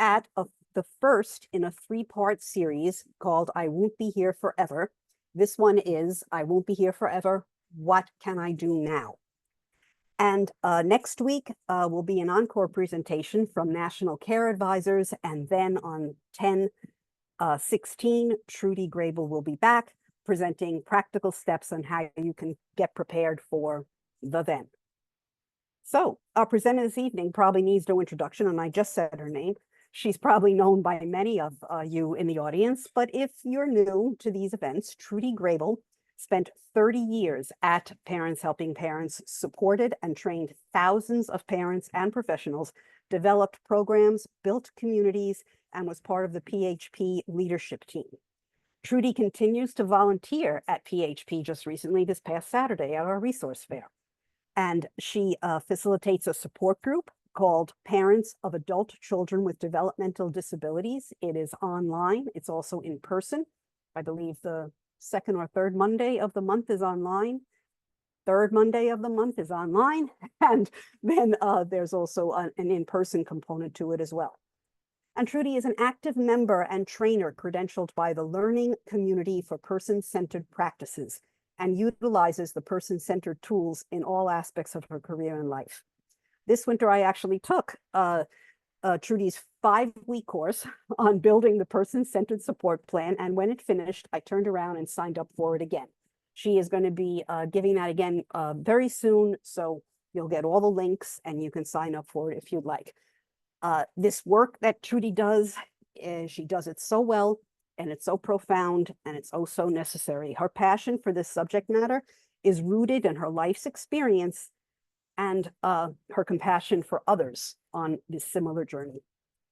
at the first in a three-part series called I Won't Be Here Forever. This one is I Won't Be Here Forever. What can I do now? And next week will be an encore presentation from National Care Advisors. And then on 10/16, Trudy Grable will be back presenting practical steps on how you can get prepared for the then. So our presenter this evening probably needs no introduction, and I just said her name. She's probably known by many of you in the audience, but if you're new to these events, Trudy Grable spent 30 years at Parents Helping Parents, supported and trained thousands of parents and professionals, developed programs, built communities, and was part of the PHP leadership team. Trudy continues to volunteer at PHP just recently, this past Saturday at our resource fair. And she facilitates a support group called Parents of Adult Children with Developmental Disabilities. It is online. It's also in person. I believe the second or third Monday of the month is online. Third Monday of the month is online. And then there's also an in-person component to it as well. And Trudy is an active member and trainer credentialed by the Learning Community for Person-Centered Practices and utilizes the person-centered tools in all aspects of her career and life. This winter, I actually took Trudy's 5-week course on building the person-centered support plan. And when it finished, I turned around and signed up for it again. She is going to be giving that again very soon. So you'll get all the links and you can sign up for it if you'd like. This work that Trudy does, she does it so well, and it's so profound, and it's oh so necessary. Her passion for this subject matter is rooted in her life's experience and her compassion for others on this similar journey.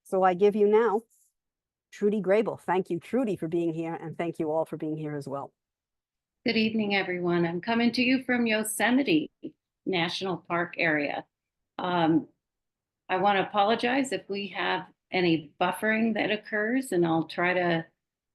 So I give you now Trudy Grable. Thank you, Trudy, for being here, and thank you all for being here as well. Good evening, everyone. I'm coming to you from Yosemite National Park area. I want to apologize if we have any buffering that occurs, and I'll try to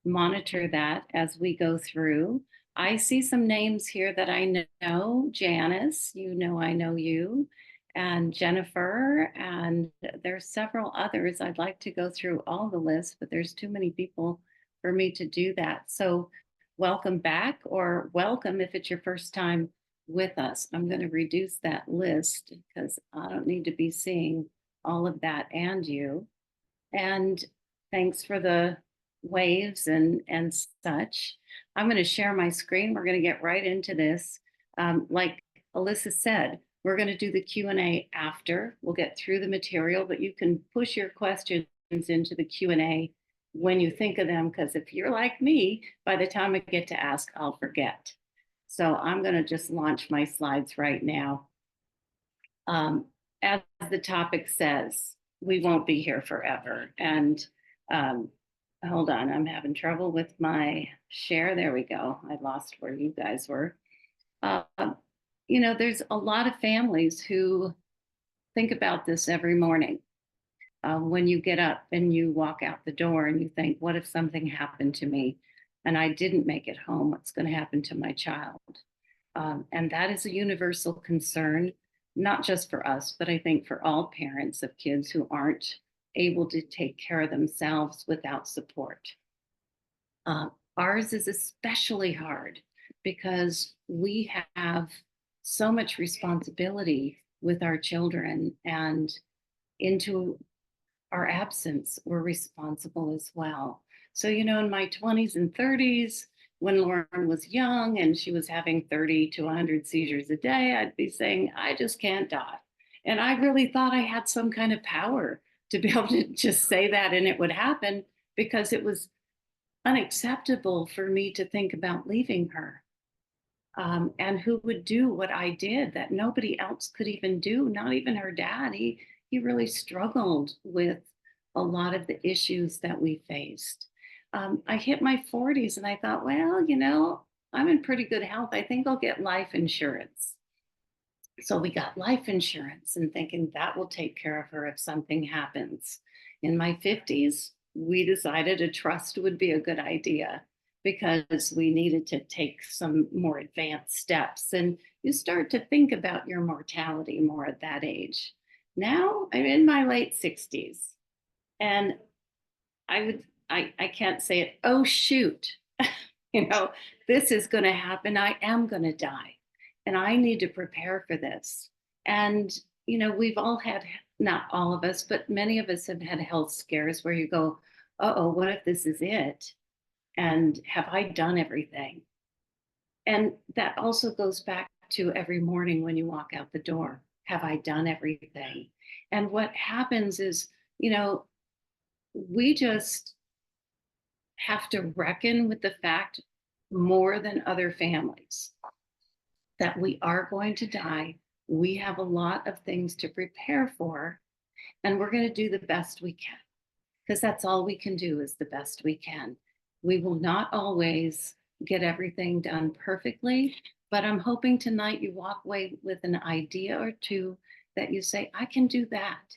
monitor that as we go through. I see some names here that I know. Janice, you know I know you, and Jennifer, and there's several others. I'd like to go through all the lists, but there's too many people for me to do that. So welcome back, or welcome if it's your first time with us. I'm going to reduce that list because I don't need to be seeing all of that and you. And thanks for the waves and such. I'm going to share my screen. We're going to get right into this. Like Alyssa said, we're going to do the Q&A after. We'll get through the material, but you can push your questions into the Q&A when you think of them, because if you're like me, by the time I get to ask, I'll forget. So I'm going to just launch my slides right now. As the topic says, we won't be here forever. And hold on, I'm having trouble with my share. There we go. I lost where you guys were. You know, there's a lot of families who think about this every morning. When you get up and you walk out the door and you think, what if something happened to me and I didn't make it home? What's going to happen to my child? And that is a universal concern, not just for us, but I think for all parents of kids who aren't able to take care of themselves without support. Ours is especially hard because we have so much responsibility with our children, and into our absence, we're responsible as well. So, you know, in my 20s and 30s, when Lauren was young and she was having 30 to 100 seizures a day, I'd be saying, I just can't die. And I really thought I had some kind of power to be able to just say that and it would happen, because it was unacceptable for me to think about leaving her. And who would do what I did that nobody else could even do, not even her dad. He really struggled with a lot of the issues that we faced. I hit my 40s and I thought, well, you know, I'm in pretty good health. I think I'll get life insurance. So we got life insurance and thinking that will take care of her if something happens. In my 50s, we decided a trust would be a good idea because we needed to take some more advanced steps. And you start to think about your mortality more at that age. Now I'm in my late 60s. And I can't say it, oh, shoot, you know, this is going to happen. I am going to die. And I need to prepare for this. And, we've all had, not all of us, but many of us have had health scares where you go, oh, what if this is it? And have I done everything? And that also goes back to every morning when you walk out the door. Have I done everything? And what happens is, we just have to reckon with the fact more than other families that we are going to die. We have a lot of things to prepare for, and we're going to do the best we can because that's all we can do is the best we can. We will not always get everything done perfectly, but I'm hoping tonight you walk away with an idea or two that you say, I can do that.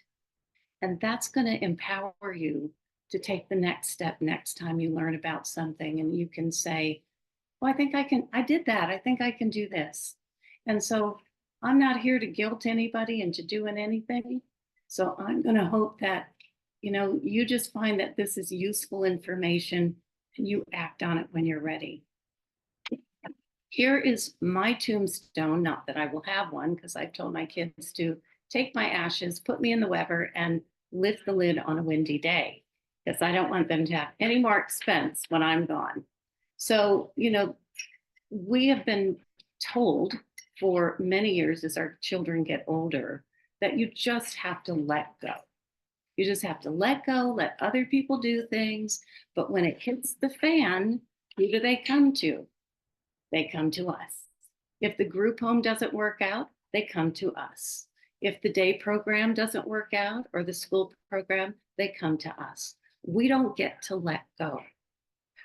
And that's going to empower you to take the next step next time you learn about something. And you can say, well, I did that. I think I can do this. And so I'm not here to guilt anybody into doing anything. So I'm going to hope that, you just find that this is useful information and you act on it when you're ready. Here is my tombstone, not that I will have one because I've told my kids to take my ashes, put me in the Weber, and lift the lid on a windy day because I don't want them to have any more expense when I'm gone. So, we have been told for many years as our children get older that you just have to let go. You just have to let go, let other people do things. But when it hits the fan, who do they come to? They come to us. If the group home doesn't work out, they come to us. If the day program doesn't work out or the school program, they come to us. We don't get to let go.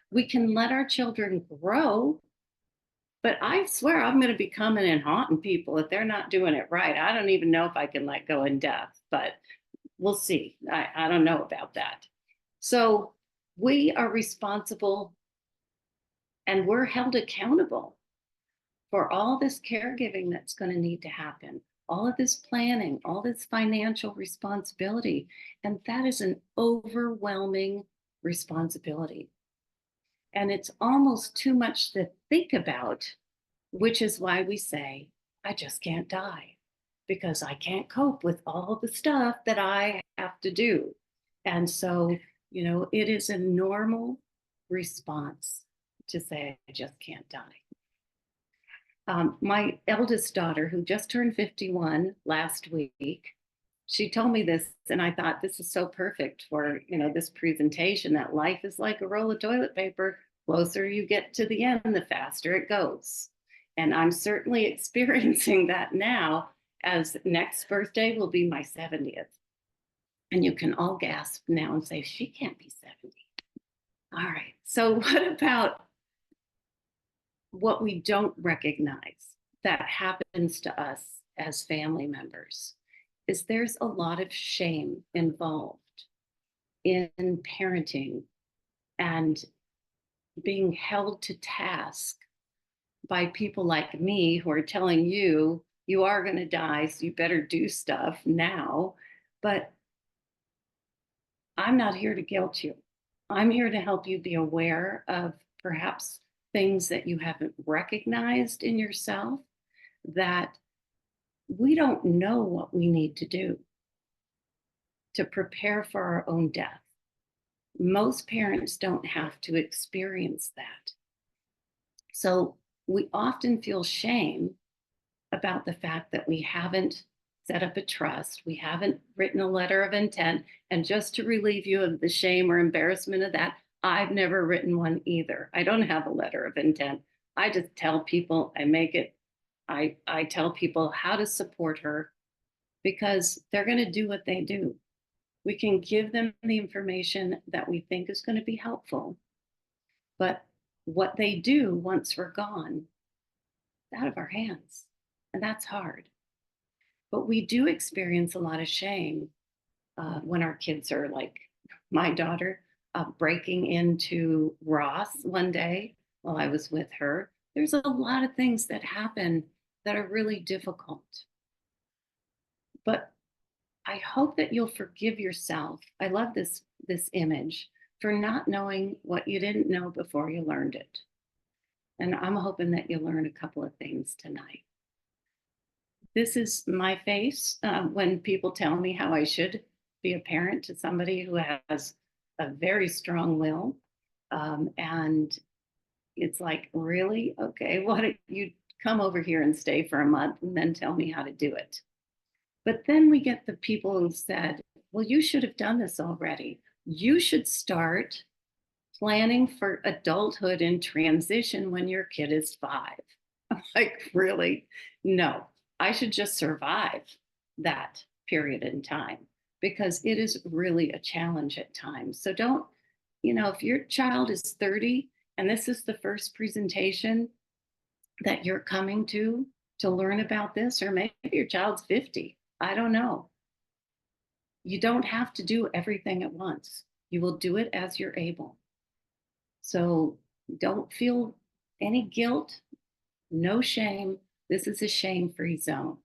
We can let our children grow, but I swear I'm going to be coming and haunting people if they're not doing it right. I don't even know if I can let go in death, but we'll see. I don't know about that. So we are responsible and we're held accountable for all this caregiving that's going to need to happen, all of this planning, all this financial responsibility. And that is an overwhelming responsibility. And it's almost too much to think about, which is why we say, I just can't die because I can't cope with all the stuff that I have to do. And so, it is a normal response to say, I just can't die. My eldest daughter, who just turned 51 last week, she told me this, and I thought this is so perfect for this presentation, that life is like a roll of toilet paper. Closer you get to the end, the faster it goes. And I'm certainly experiencing that now, as next birthday will be my 70th. And you can all gasp now and say, she can't be 70. All right. So what about what we don't recognize that happens to us as family members? Is there's a lot of shame involved in parenting and being held to task by people like me who are telling you, you are going to die, so you better do stuff now. But I'm not here to guilt you. I'm here to help you be aware of perhaps things that you haven't recognized in yourself, that we don't know what we need to do to prepare for our own death. Most parents don't have to experience that. So we often feel shame about the fact that we haven't set up a trust, we haven't written a letter of intent. And just to relieve you of the shame or embarrassment of that, I've never written one either. I don't have a letter of intent. I just tell people, I tell people how to support her because they're going to do what they do. We can give them the information that we think is going to be helpful. But what they do once we're gone, it's out of our hands. And that's hard. But we do experience a lot of shame when our kids are like my daughter breaking into Ross one day while I was with her. There's a lot of things that happen that are really difficult. But I hope that you'll forgive yourself. I love this image for not knowing what you didn't know before you learned it. And I'm hoping that you learn a couple of things tonight. This is my face when people tell me how I should be a parent to somebody who has a very strong will. And it's like, really? Okay, why don't you come over here and stay for a month and then tell me how to do it? But then we get the people who said, well, you should have done this already. You should start planning for adulthood and transition when your kid is 5. I'm like, really? No, I should just survive that period in time because it is really a challenge at times. So don't, if your child is 30 and this is the first presentation that you're coming to learn about this, or maybe your child's 50, I don't know. You don't have to do everything at once. You will do it as you're able. So don't feel any guilt, no shame. This is a shame-free zone.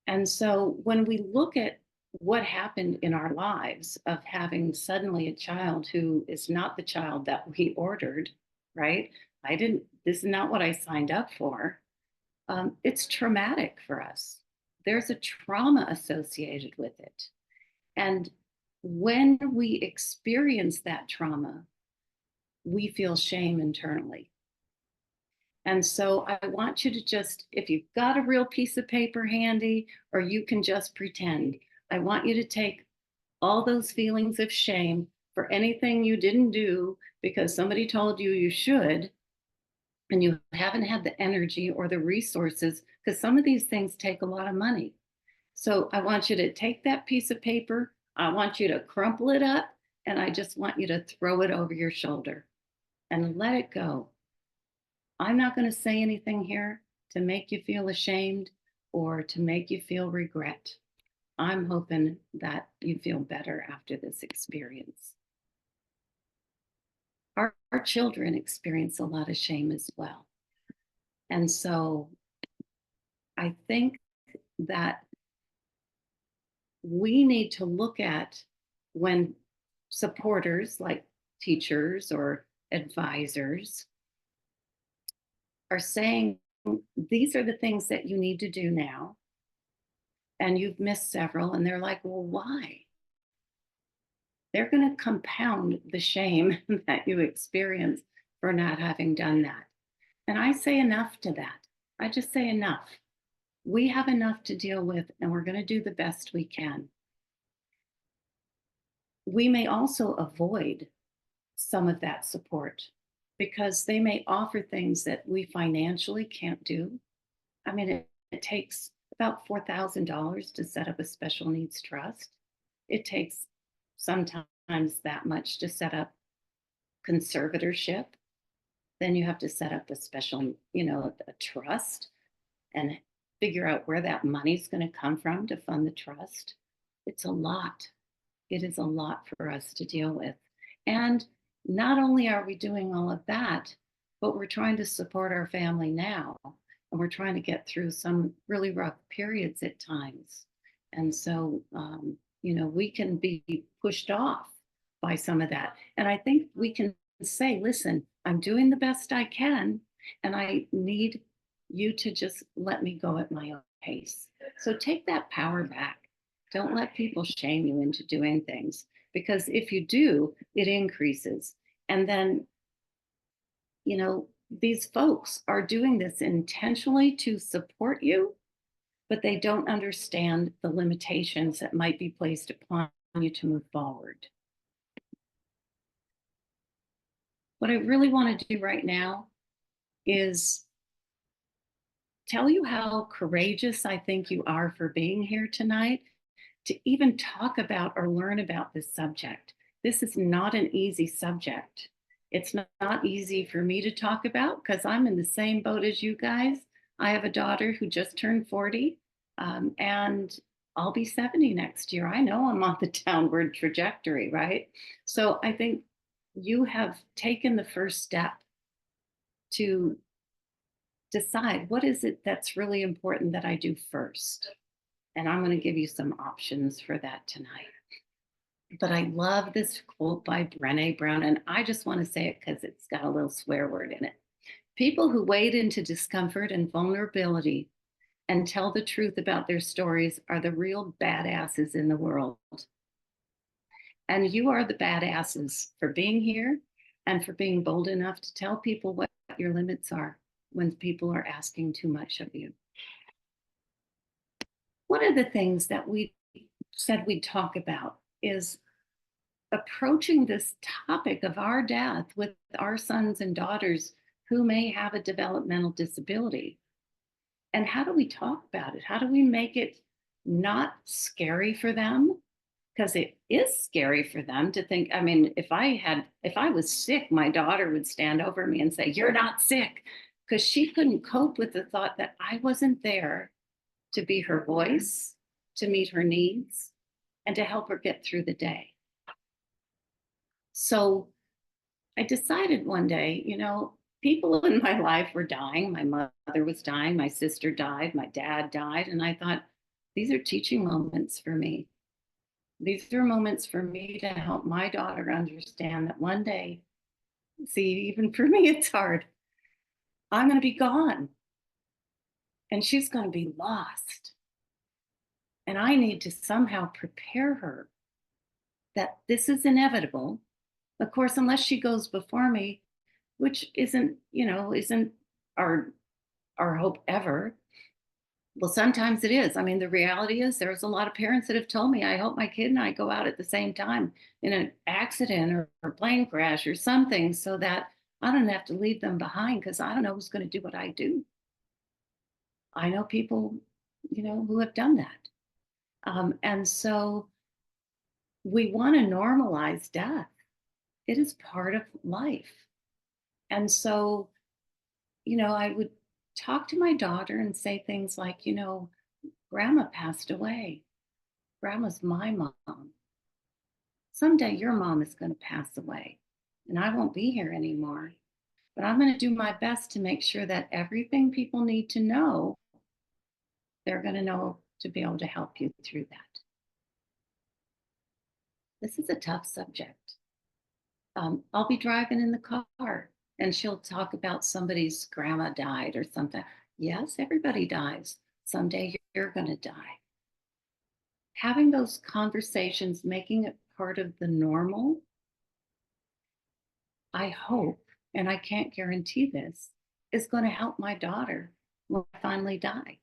And so when we look at what happened in our lives of having suddenly a child who is not the child that we ordered, right? This is not what I signed up for. It's traumatic for us. There's a trauma associated with it. And when we experience that trauma, we feel shame internally. And so I want you to just, if you've got a real piece of paper handy, or you can just pretend, I want you to take all those feelings of shame for anything you didn't do because somebody told you you should, and you haven't had the energy or the resources, because some of these things take a lot of money. So I want you to take that piece of paper, I want you to crumple it up, and I just want you to throw it over your shoulder and let it go. I'm not going to say anything here to make you feel ashamed or to make you feel regret. I'm hoping that you feel better after this experience. Our children experience a lot of shame as well. And so I think that we need to look at when supporters like teachers or advisors are saying, these are the things that you need to do now, and you've missed several, and they're like, well, why? They're going to compound the shame that you experience for not having done that. And I say enough to that. I just say enough. We have enough to deal with, and we're going to do the best we can. We may also avoid some of that support because they may offer things that we financially can't do. I mean, it takes about $4,000 to set up a special needs trust. It takes sometimes that much to set up conservatorship. Then you have to set up a special, a trust and figure out where that money's going to come from to fund the trust. It's a lot. It is a lot for us to deal with. And not only are we doing all of that, but we're trying to support our family now. And we're trying to get through some really rough periods at times. And so, we can be pushed off by some of that. And I think we can say, listen, I'm doing the best I can, and I need you to just let me go at my own pace. So take that power back. Don't let people shame you into doing things, because if you do, it increases. And then, these folks are doing this intentionally to support you, but they don't understand the limitations that might be placed upon you to move forward. What I really want to do right now is tell you how courageous I think you are for being here tonight to even talk about or learn about this subject. This is not an easy subject. It's not easy for me to talk about because I'm in the same boat as you guys. I have a daughter who just turned 40, and I'll be 70 next year. I know I'm on the downward trajectory, right? So I think you have taken the first step to decide what is it that's really important that I do first. And I'm going to give you some options for that tonight. But I love this quote by Brené Brown, and I just want to say it because it's got a little swear word in it. People who wade into discomfort and vulnerability and tell the truth about their stories are the real badasses in the world. And you are the badasses for being here and for being bold enough to tell people what your limits are when people are asking too much of you. One of the things that we said we'd talk about is approaching this topic of our death with our sons and daughters who may have a developmental disability. And how do we talk about it? How do we make it not scary for them? Because it is scary for them to think, I mean, if I was sick, my daughter would stand over me and say, "You're not sick," because she couldn't cope with the thought that I wasn't there to be her voice, to meet her needs, and to help her get through the day. So I decided one day, people in my life were dying. My mother was dying, my sister died, my dad died. And I thought, these are teaching moments for me. These are moments for me to help my daughter understand that one day, see, even for me, it's hard. I'm going to be gone and she's going to be lost. And I need to somehow prepare her that this is inevitable. Of course, unless she goes before me, which isn't our hope ever. Well, sometimes it is. I mean, the reality is there's a lot of parents that have told me, I hope my kid and I go out at the same time in an accident or plane crash or something so that I don't have to leave them behind because I don't know who's going to do what I do. I know people, who have done that. And so we want to normalize death. It is part of life. And so, I would talk to my daughter and say things like, Grandma passed away. Grandma's my mom. Someday your mom is going to pass away and I won't be here anymore. But I'm going to do my best to make sure that everything people need to know, they're going to know to be able to help you through that. This is a tough subject. I'll be driving in the car and she'll talk about somebody's grandma died or something. Yes, everybody dies. Someday you're going to die. Having those conversations, making it part of the normal, I hope, and I can't guarantee this, is going to help my daughter when I finally die.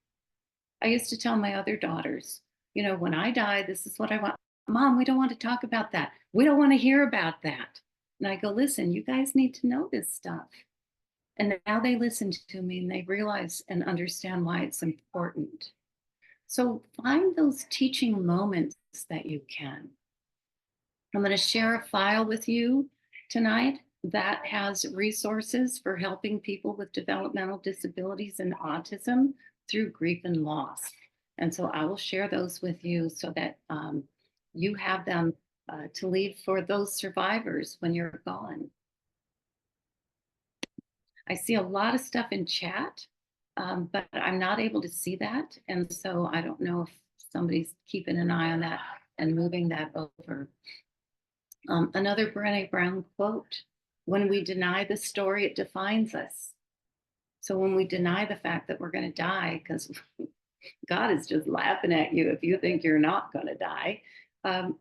I used to tell my other daughters, when I die, this is what I want. Mom, we don't want to talk about that. We don't want to hear about that. And I go, listen, you guys need to know this stuff. And now they listen to me and they realize and understand why it's important. So find those teaching moments that you can. I'm going to share a file with you tonight that has resources for helping people with developmental disabilities and autism through grief and loss. And so I will share those with you so that you have them to leave for those survivors when you're gone. I see a lot of stuff in chat, but I'm not able to see that. And so I don't know if somebody's keeping an eye on that and moving that over. Another Brené Brown quote, when we deny the story, it defines us. So when we deny the fact that we're going to die, because God is just laughing at you if you think you're not going to die,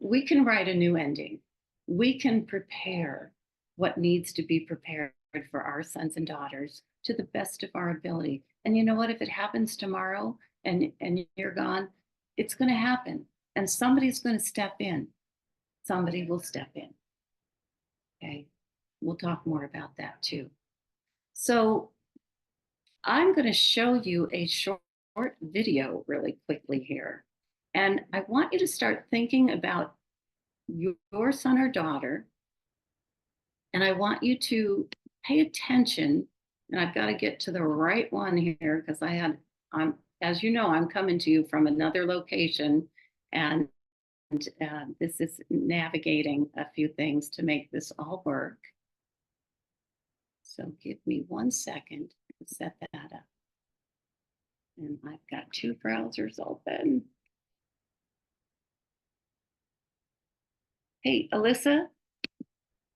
we can write a new ending. We can prepare what needs to be prepared for our sons and daughters to the best of our ability. And you know what? If it happens tomorrow and you're gone, it's going to happen. And somebody's going to step in. Somebody will step in. Okay. We'll talk more about that too. So I'm going to show you a short video really quickly here. And I want you to start thinking about your son or daughter. And I want you to pay attention. And I've got to get to the right one here because as you know, I'm coming to you from another location. And this is navigating a few things to make this all work. So give me 1 second to set that up. And I've got 2 browsers open. Hey, Alyssa,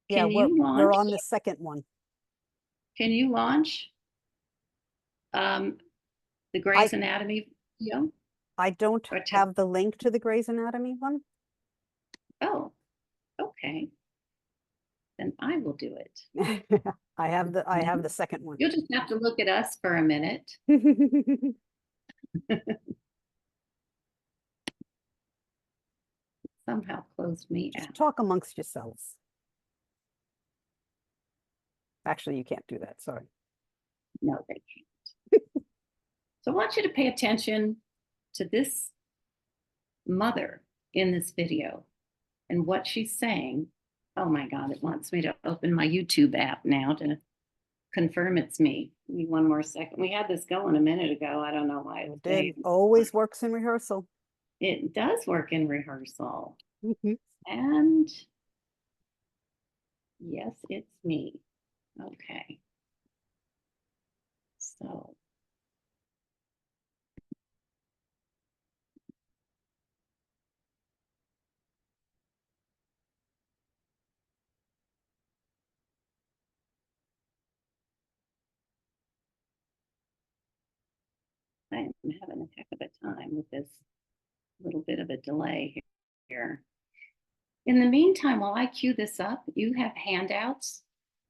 Yeah, can you we're launch? on the second one. Can you launch um, the Grey's Anatomy video? I don't Or to, have the link to the Grey's Anatomy one. oh, okay. Then I will do it. I have the second one. You'll just have to look at us for a minute. Somehow closed me Just out. talk amongst yourselves. Actually, you can't do that. Sorry. No, they can't. So I want you to pay attention to this mother in this video and what she's saying. Oh my God, it wants me to open my YouTube app now to confirm it's me. Give me one more second. We had this going a minute ago. I don't know why It it's did. Always works in rehearsal. It does work in rehearsal. Mhm. And yes, it's me. Okay. So I'm having a heck of a time with this little bit of a delay here. In the meantime, while I cue this up, you have handouts,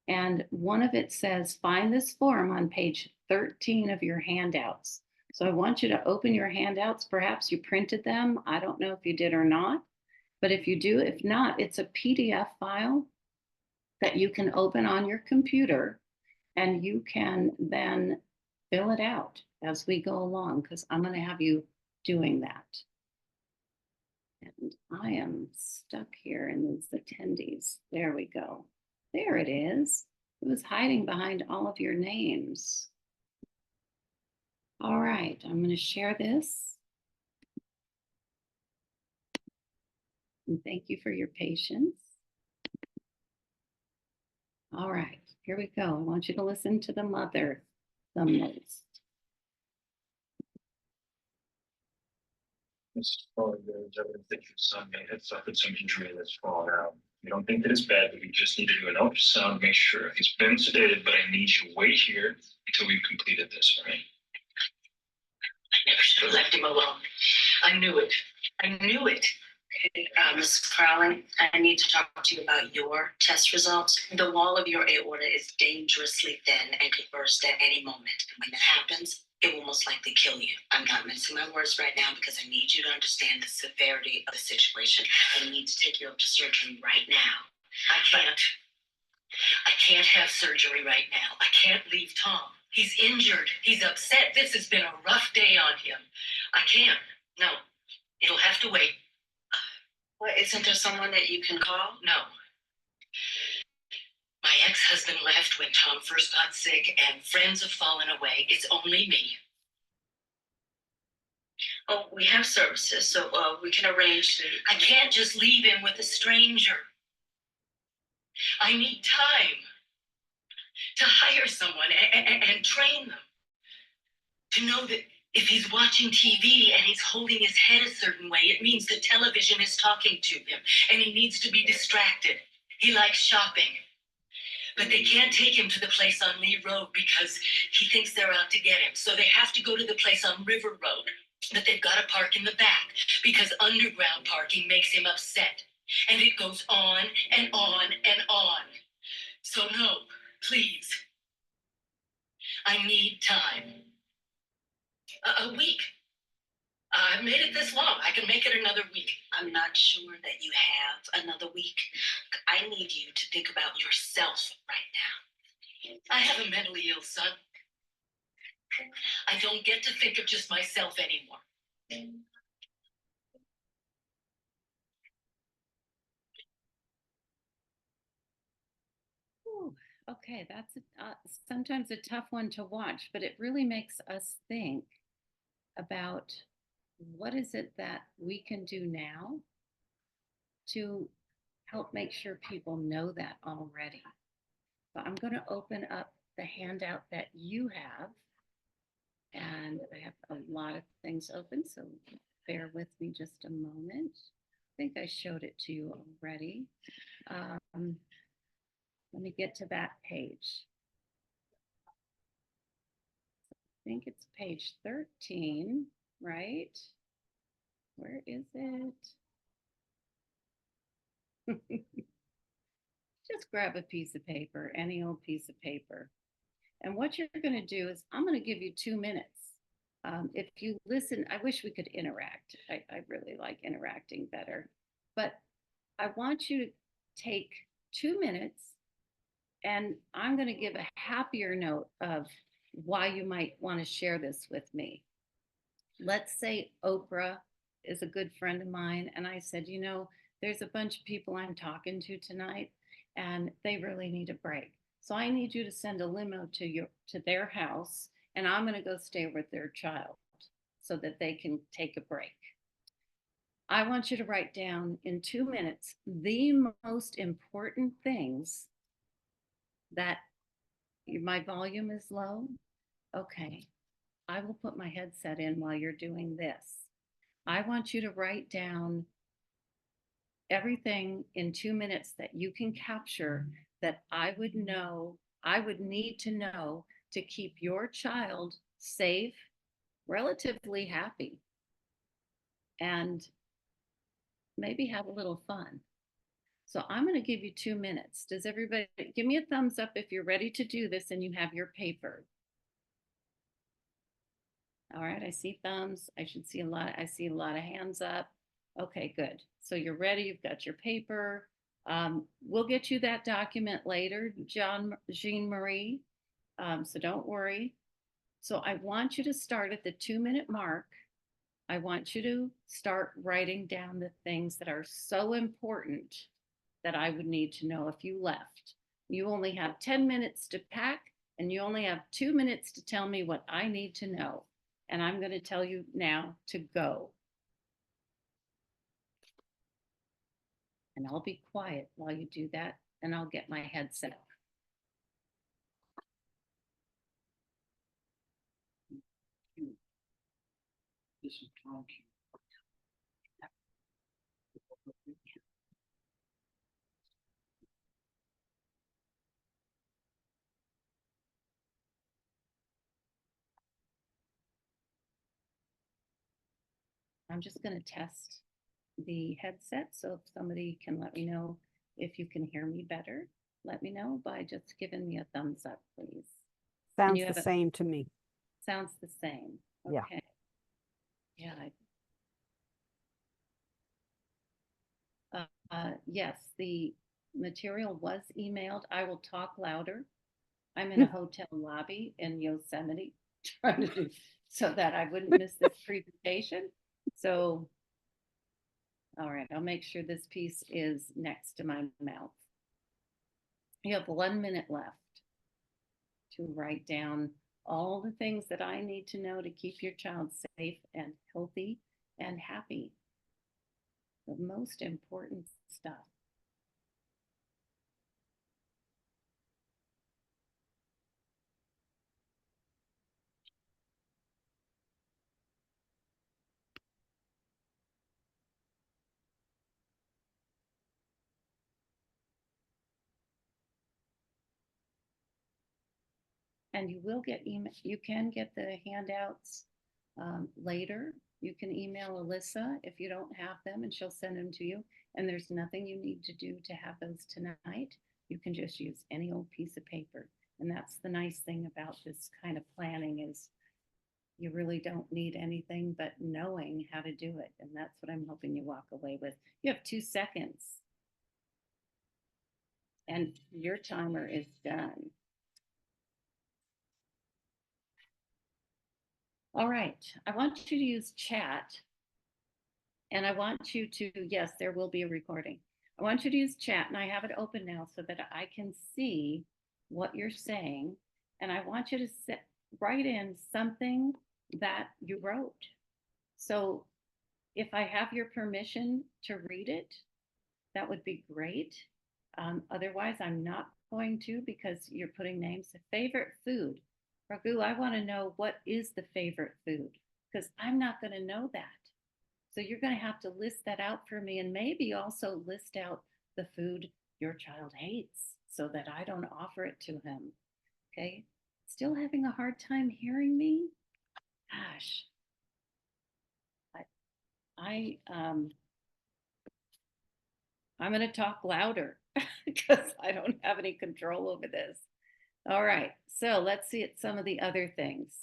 and one of it says, find this form on page 13 of your handouts. So I want you to open your handouts. Perhaps you printed them. I don't know if you did or not, but if you do, if not, it's a PDF file that you can open on your computer, and you can then fill it out as we go along, because I'm going to have you doing that. And I am stuck here in these attendees. There we go. There it is. It was hiding behind all of your names. All right, I'm going to share this. And thank you for your patience. All right, here we go. I want you to listen to the mother the most. As far as there's evidence that your son may have suffered some injury that's fallen out. We don't think that it's bad, but we just need to do an ultrasound to make sure. He's been sedated, but I need you to wait here until we've completed this, all right? I never should have left him alone. I knew it. I knew it. Ms. Crowley, I need to talk to you about your test results. The wall of your aorta is dangerously thin and could burst at any moment. And when that happens, it will most likely kill you. I'm not mincing my words right now because I need you to understand the severity of the situation. I need to take you up to surgery right now. I can't. I can't have surgery right now. I can't leave Tom. He's injured. He's upset. This has been a rough day on him. I can't. No, it'll have to wait. Well, isn't there someone that you can call? No. My ex-husband left when Tom first got sick, and friends have fallen away. It's only me. Oh, we have services, so we can arrange. I can't just leave him with a stranger. I need time to hire someone and train them. To know that if he's watching TV and he's holding his head a certain way, it means the television is talking to him and he needs to be distracted. He likes shopping. But they can't take him to the place on Lee Road because he thinks they're out to get him. So they have to go to the place on River Road. But they've got to park in the back because underground parking makes him upset. And it goes on and on and on. So no, please. I need time. A week. I've made it this long. I can make it another week. I'm not sure that you have another week. I need you to think about yourself right now. I have a mentally ill son. I don't get to think of just myself anymore. Ooh, okay, that's sometimes a tough one to watch, but it really makes us think about what is it that we can do now to help make sure people know that already. So I'm going to open up the handout that you have, and I have a lot of things open, so bear with me just a moment. think I showed it to you already. Let me get to that page. I think it's page 13, right? Where is it? Just grab a piece of paper, any old piece of paper. And what you're going to do is I'm going to give you 2 minutes. If you listen, I wish we could interact. I really like interacting better. But I want you to take 2 minutes, and I'm going to give a happier note of why you might want to share this with me. Let's say Oprah is a good friend of mine, and I said, you know, there's a bunch of people I'm talking to tonight, and they really need a break. So I need you to send a limo to their house, and I'm going to go stay with their child so that they can take a break. I want you to write down in 2 minutes the most important things that my volume is low. Okay, I will put my headset in while you're doing this. I want you to write down everything in 2 minutes that you can capture that I would need to know to keep your child safe, relatively happy, and maybe have a little fun. So I'm going to give you 2 minutes. Does everybody give me a thumbs up if you're ready to do this and you have your paper? All right, I see thumbs. I see a lot of hands up. Okay, good. So you're ready. You've got your paper. We'll get you that document later, Jean Marie. So don't worry. So I want you to start at the 2 minute mark. I want you to start writing down the things that are so important that I would need to know if you left. You only have 10 minutes to pack, and you only have 2 minutes to tell me what I need to know. And I'm going to tell you now to go. And I'll be quiet while you do that, and I'll get my headset. This is Tom. I'm just going to test the headset. So if somebody can let me know if you can hear me better, let me know by just giving me a thumbs up, please. Sounds you the have same to me. Sounds the same. Yeah. Okay. Yeah. Yes, the material was emailed. I will talk louder. I'm in a hotel lobby in Yosemite trying to do so that I wouldn't miss this presentation. So, all right, I'll make sure this piece is next to my mouth. You have 1 minute left to write down all the things that I need to know to keep your child safe and healthy and happy. The most important stuff. And you will get email. You can get the handouts later. You can email Alyssa if you don't have them, and she'll send them to you. And there's nothing you need to do to have those tonight. You can just use any old piece of paper. And that's the nice thing about this kind of planning is you really don't need anything but knowing how to do it. And that's what I'm hoping you walk away with. You have 2 seconds. And your timer is done. All right, I want you to use chat, and I want you to, yes, there will be a recording. I want you to use chat, and I have it open now so that I can see what you're saying, and I want you to write in something that you wrote. So if I have your permission to read it, that would be great. Otherwise, I'm not going to because you're putting names. Favorite food. Raghu, I want to know what is the favorite food because I'm not going to know that. So you're going to have to list that out for me and maybe also list out the food your child hates so that I don't offer it to him. Okay. Still having a hard time hearing me? Gosh. I'm going to talk louder because I don't have any control over this. All right. So let's see at some of the other things.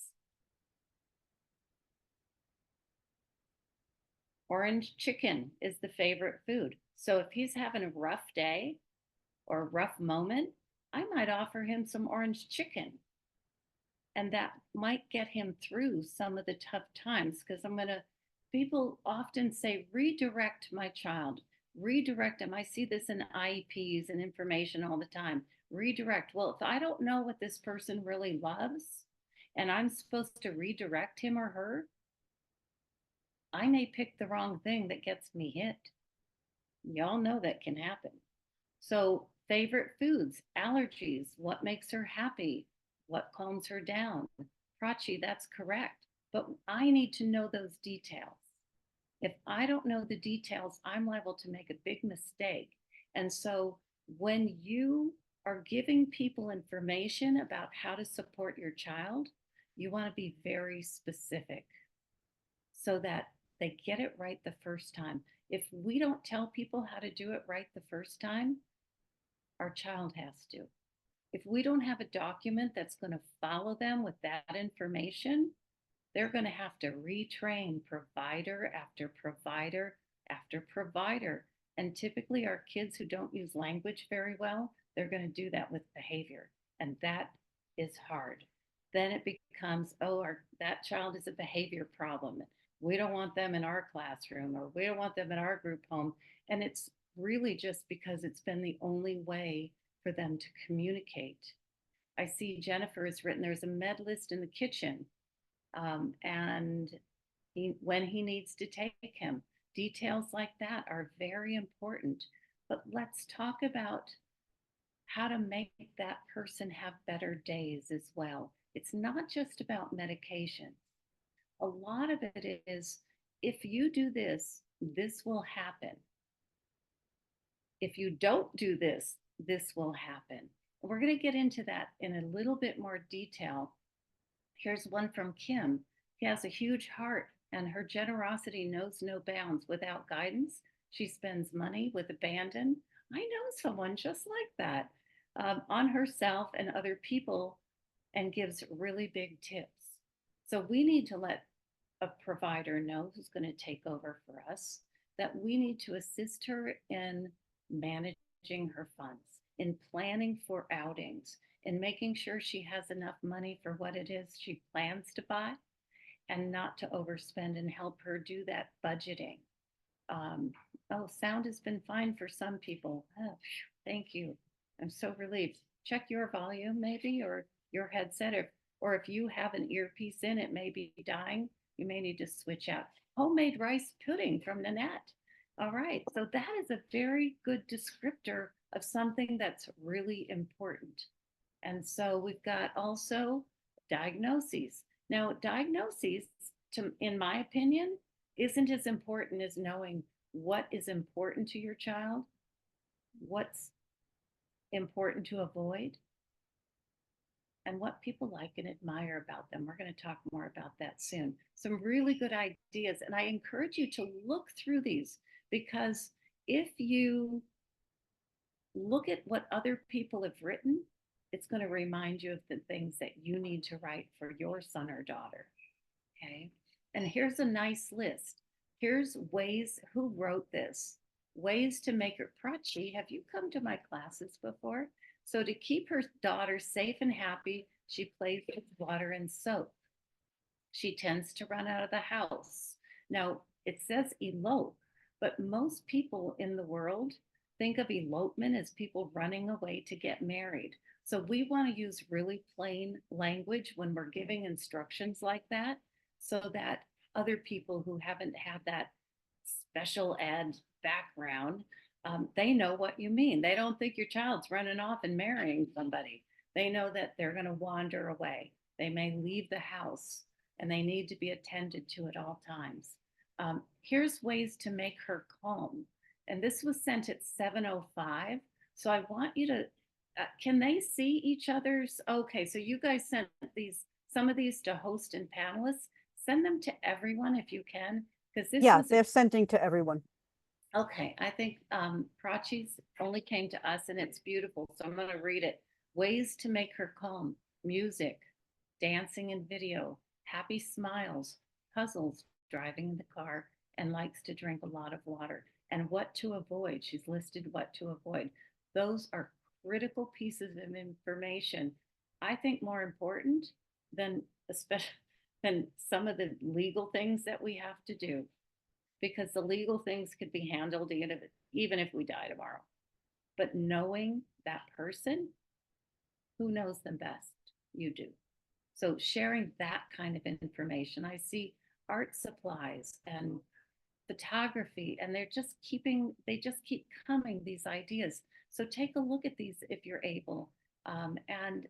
Orange chicken is the favorite food. So if he's having a rough day or a rough moment, I might offer him some orange chicken. And that might get him through some of the tough times because people often say, redirect my child, redirect them. I see this in IEPs and information all the time. Redirect. Well, if I don't know what this person really loves and I'm supposed to redirect him or her, I may pick the wrong thing that gets me hit. Y'all know that can happen. So, favorite foods, allergies, what makes her happy, what calms her down. Prachi, that's correct. But I need to know those details. If I don't know the details, I'm liable to make a big mistake. And so, when you are giving people information about how to support your child, you want to be very specific so that they get it right the first time. If we don't tell people how to do it right the first time, our child has to. If we don't have a document that's going to follow them with that information, they're going to have to retrain provider after provider after provider. And typically, our kids who don't use language very well, they're going to do that with behavior. And that is hard. Then it becomes, oh, that child is a behavior problem. We don't want them in our classroom, or we don't want them in our group home. And it's really just because it's been the only way for them to communicate. I see Jennifer has written there's a med list in the kitchen, and when he needs to take him. Details like that are very important. But let's talk about how to make that person have better days as well. It's not just about medication. A lot of it is, if you do this, this will happen. If you don't do this, this will happen. We're going to get into that in a little bit more detail. Here's one from Kim. He has a huge heart and her generosity knows no bounds. Without guidance, she spends money with abandon. I know someone just like that, on herself and other people, and gives really big tips. So we need to let a provider know who's going to take over for us that we need to assist her in managing her funds, in planning for outings, in making sure she has enough money for what it is she plans to buy, and not to overspend, and help her do that budgeting. Sound has been fine for some people. Oh, thank you. I'm so relieved. Check your volume maybe, or your headset, or if you have an earpiece in, it may be dying. You may need to switch out. Homemade rice pudding from Nanette. All right, so that is a very good descriptor of something that's really important. And so we've got also diagnoses. Now, diagnoses, in my opinion, isn't as important as knowing what is important to your child, what's important to avoid, and what people like and admire about them. We're going to talk more about that soon. Some really good ideas. And I encourage you to look through these, because if you look at what other people have written, it's going to remind you of the things that you need to write for your son or daughter. Okay. And here's a nice list. Here's ways, who wrote this? Ways to make her, Prachi, have you come to my classes before? So to keep her daughter safe and happy, she plays with water and soap. She tends to run out of the house. Now, it says elope, but most people in the world think of elopement as people running away to get married. So we want to use really plain language when we're giving instructions like that, so that other people who haven't had that special ed background, they know what you mean. They don't think your child's running off and marrying somebody. They know that they're going to wander away. They may leave the house, and they need to be attended to at all times. Here's ways to make her calm. And this was sent at 7:05. So I want you to, can they see each other's? Okay, so you guys sent some of these to host and panelists. Send them to everyone if you can, because this Yeah, was they're sending to everyone. okay. I think Prachi's only came to us and it's beautiful. So I'm going to read it. Ways to make her calm: music, dancing and video, happy smiles, puzzles, driving in the car, and likes to drink a lot of water. And what to avoid. She's listed what to avoid. Those are critical pieces of information. I think more important than especially than some of the legal things that we have to do, because the legal things could be handled even if we die tomorrow. But knowing that person, who knows them best? You do. So sharing that kind of information. I see art supplies and photography, and they just keep coming, these ideas. So take a look at these if you're able, and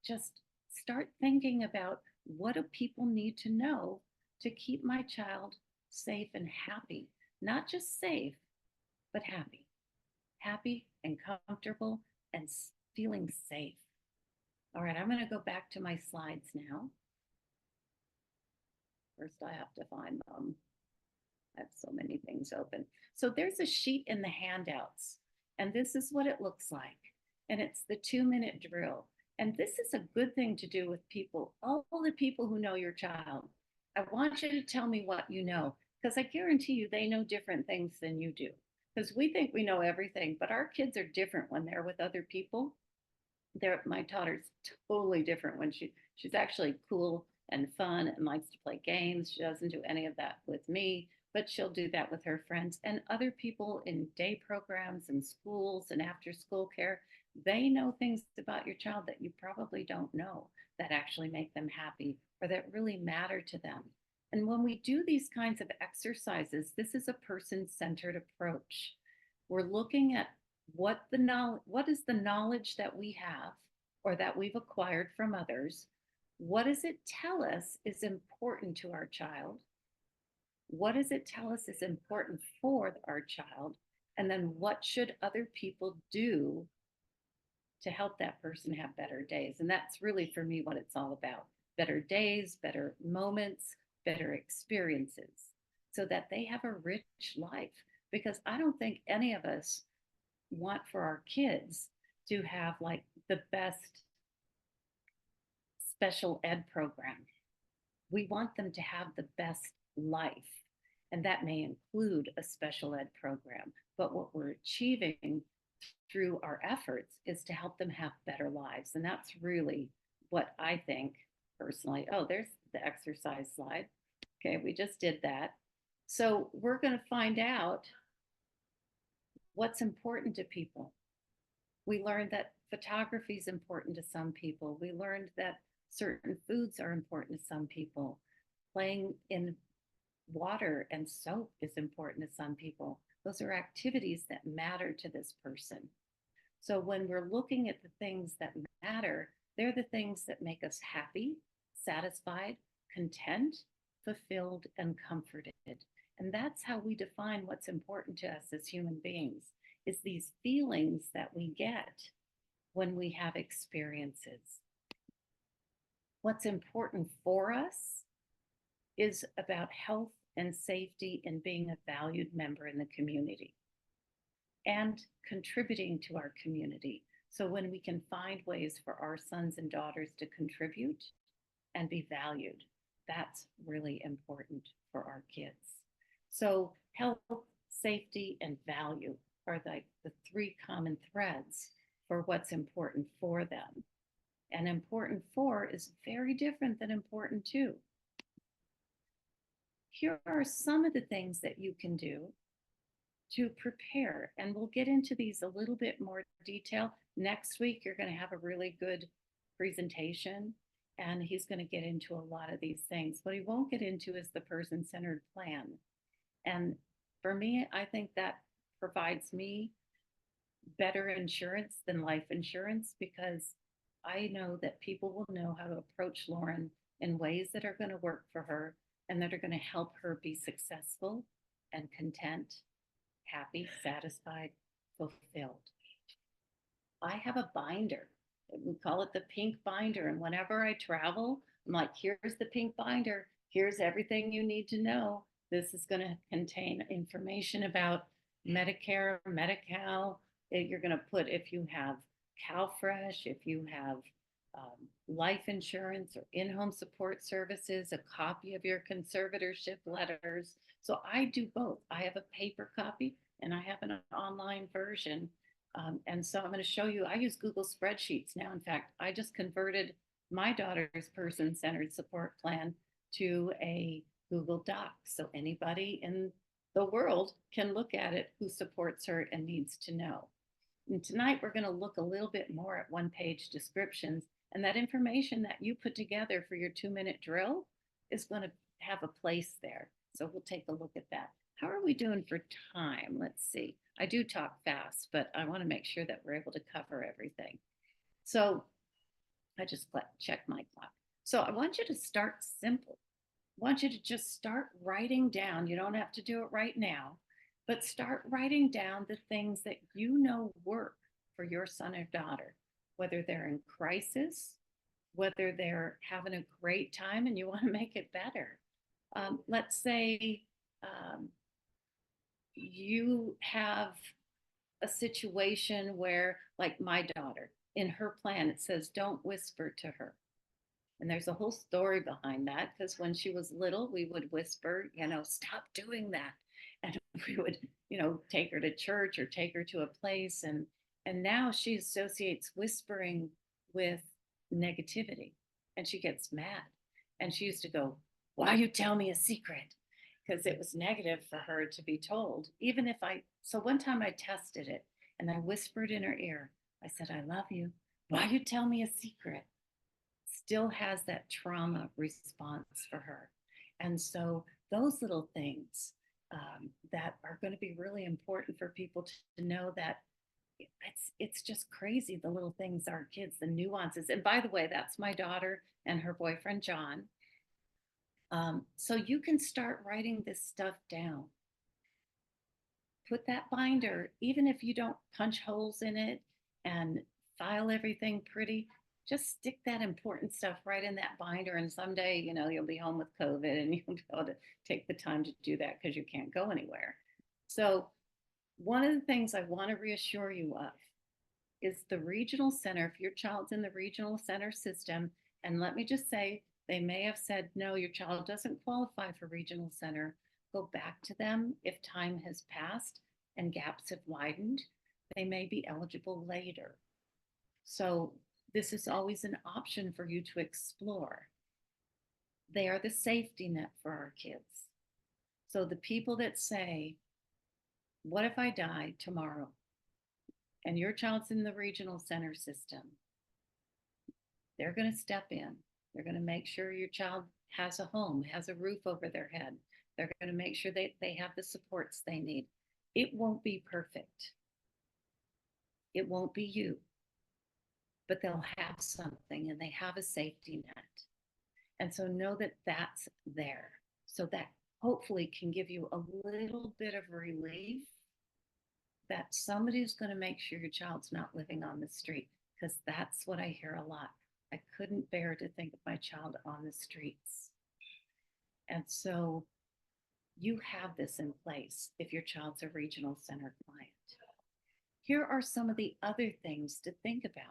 just start thinking about, what do people need to know to keep my child safe and happy? Not just safe, but happy. Happy and comfortable and feeling safe. All right, I'm going to go back to my slides now. First, I have to find them. I have so many things open. So there's a sheet in the handouts, and this is what it looks like. And it's the 2-minute drill. And this is a good thing to do with people, all the people who know your child. I want you to tell me what you know, because I guarantee you they know different things than you do. Because we think we know everything, but our kids are different when they're with other people. My daughter's totally different when she's actually cool and fun and likes to play games. She doesn't do any of that with me, but she'll do that with her friends and other people in day programs and schools and after school care. They know things about your child that you probably don't know, that actually make them happy or that really matter to them. And when we do these kinds of exercises, this is a person-centered approach. We're looking at what is the knowledge that we have or that we've acquired from others. What does it tell us is important to our child? What does it tell us is important for our child? And then what should other people do to help that person have better days? And that's really, for me, what it's all about. Better days, better moments, better experiences, so that they have a rich life. Because I don't think any of us want for our kids to have like the best special ed program. We want them to have the best life. And that may include a special ed program. But what we're achieving through our efforts is to help them have better lives. And that's really what I think personally. Oh, there's the exercise slide. Okay, we just did that. So we're going to find out what's important to people. We learned that photography is important to some people. We learned that certain foods are important to some people. Playing in water and soap is important to some people. Those are activities that matter to this person. So when we're looking at the things that matter, they're the things that make us happy, satisfied, content, fulfilled, and comforted. And that's how we define what's important to us as human beings, is these feelings that we get when we have experiences. What's important for us is about health and safety and being a valued member in the community and contributing to our community. So when we can find ways for our sons and daughters to contribute and be valued, that's really important for our kids. So health, safety, and value are the three common threads for what's important for them. And important for is very different than important to. Here are some of the things that you can do to prepare. And we'll get into these a little bit more detail. Next week, you're going to have a really good presentation, and he's going to get into a lot of these things. What he won't get into is the person-centered plan. And for me, I think that provides me better insurance than life insurance, because I know that people will know how to approach Lauren in ways that are going to work for her, and that are going to help her be successful and content, happy, satisfied, fulfilled. I have a binder. We call it the pink binder. And whenever I travel, I'm like, here's the pink binder. Here's everything you need to know. This is going to contain information about Medicare, Medi-Cal. You're going to put if you have CalFresh, if you have life insurance or in-home support services, a copy of your conservatorship letters. So I do both. I have a paper copy and I have an online version. And so I'm going to show you, I use Google spreadsheets now. In fact, I just converted my daughter's person-centered support plan to a Google Doc. So anybody in the world can look at it who supports her and needs to know. And tonight we're going to look a little bit more at one-page descriptions, and that information that you put together for your 2-minute drill is going to have a place there. So we'll take a look at that. How are we doing for time? Let's see. I do talk fast, but I want to make sure that we're able to cover everything. So I just check my clock. So I want you to start simple. I want you to just start writing down. You don't have to do it right now, but start writing down the things that you know work for your son or daughter, whether they're in crisis, whether they're having a great time and you want to make it better. Let's say you have a situation where, like my daughter, in her plan, it says, don't whisper to her. And there's a whole story behind that, because when she was little, we would whisper, stop doing that. And we would, take her to church or take her to a place. And now she associates whispering with negativity, and she gets mad. And she used to go, why you tell me a secret? Because it was negative for her to be told. So one time I tested it and I whispered in her ear, I said, I love you. Why you tell me a secret? Still has that trauma response for her. And so those little things that are going to be really important for people to know, that it's just crazy, the little things our kids, the nuances. And by the way, that's my daughter and her boyfriend, John. So you can start writing this stuff down. Put that binder, even if you don't punch holes in it and file everything pretty, just stick that important stuff right in that binder. And someday, you'll be home with COVID and you'll be able to take the time to do that because you can't go anywhere. So one of the things I want to reassure you of is the regional center. If your child's in the regional center system, and let me just say, they may have said, no, your child doesn't qualify for regional center. Go back to them if time has passed and gaps have widened. They may be eligible later. So this is always an option for you to explore. They are the safety net for our kids. So the people that say, what if I die tomorrow? And your child's in the regional center system, they're going to step in. They're going to make sure your child has a home, has a roof over their head. They're going to make sure they have the supports they need. It won't be perfect. It won't be you, but they'll have something, and they have a safety net. And so know that that's there. So that hopefully can give you a little bit of relief that somebody's going to make sure your child's not living on the street, because that's what I hear a lot. I couldn't bear to think of my child on the streets. And so you have this in place if your child's a regional center client. Here are some of the other things to think about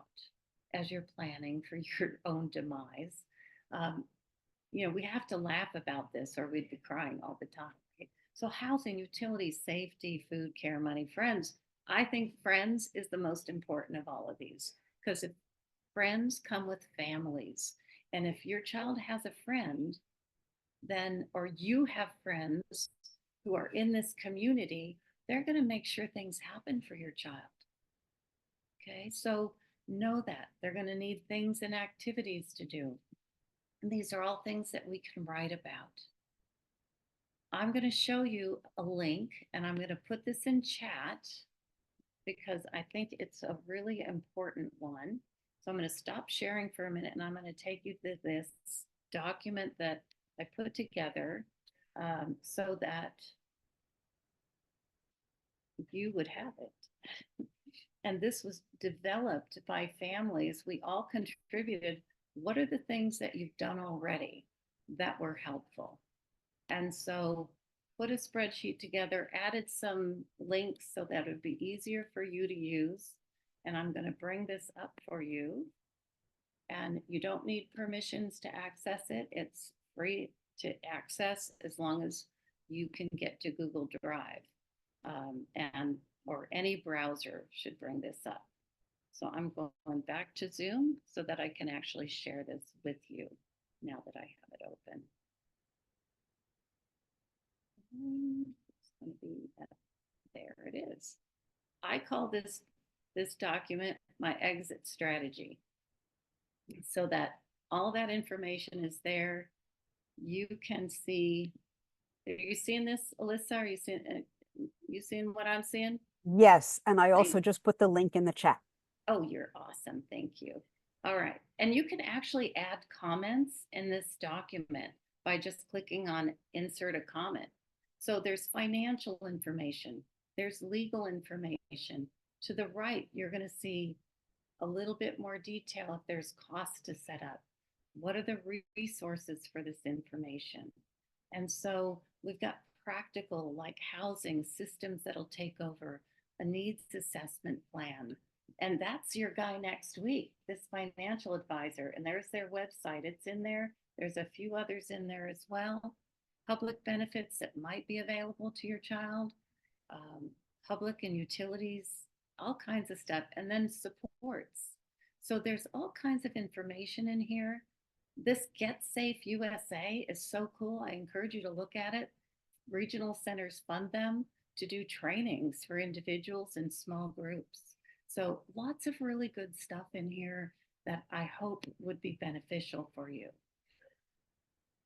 as you're planning for your own demise. We have to laugh about this or we'd be crying all the time. Right? So housing, utilities, safety, food, care, money, friends. I think friends is the most important of all of these, because if friends come with families, and if your child has a friend, then, or you have friends who are in this community, they're going to make sure things happen for your child. Okay, so know that they're going to need things and activities to do. And these are all things that we can write about. I'm going to show you a link, and I'm going to put this in chat because I think it's a really important one. So I'm going to stop sharing for a minute, and I'm going to take you to this document that I put together so that you would have it. And this was developed by families. We all contributed. What are the things that you've done already that were helpful? And so put a spreadsheet together, added some links so that it would be easier for you to use. And I'm going to bring this up for you. And you don't need permissions to access it. It's free to access as long as you can get to Google Drive. Or any browser should bring this up. So I'm going back to Zoom so that I can actually share this with you now that I have it open. It's going to be there. It is. I call this document my exit strategy, so that all that information is there. You can see. Are you seeing this, Alyssa? Are you seeing what I'm seeing? Yes, and I also just put the link in the chat. Oh, you're awesome. Thank you. All right. And you can actually add comments in this document by just clicking on insert a comment. So there's financial information, there's legal information. To the right, you're going to see a little bit more detail if there's costs to set up. What are the resources for this information? And so we've got practical, like housing systems that'll take over, a needs assessment plan. And that's your guy next week, this financial advisor. And there's their website. It's in there. There's a few others in there as well. Public benefits that might be available to your child, public and utilities, all kinds of stuff. And then supports. So there's all kinds of information in here. This Get Safe USA is so cool. I encourage you to look at it. Regional centers fund them to do trainings for individuals in small groups. So lots of really good stuff in here that I hope would be beneficial for you.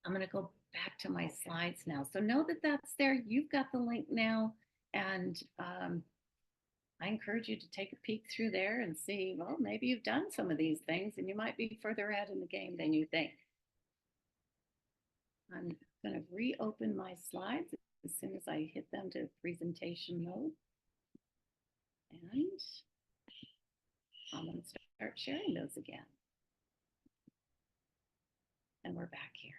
I'm going to go back to my slides now. So know that that's there. You've got the link now. And I encourage you to take a peek through there and see, well, maybe you've done some of these things and you might be further ahead in the game than you think. I'm going to reopen my slides as soon as I hit them to presentation mode. And I'm going to start sharing those again. And we're back here.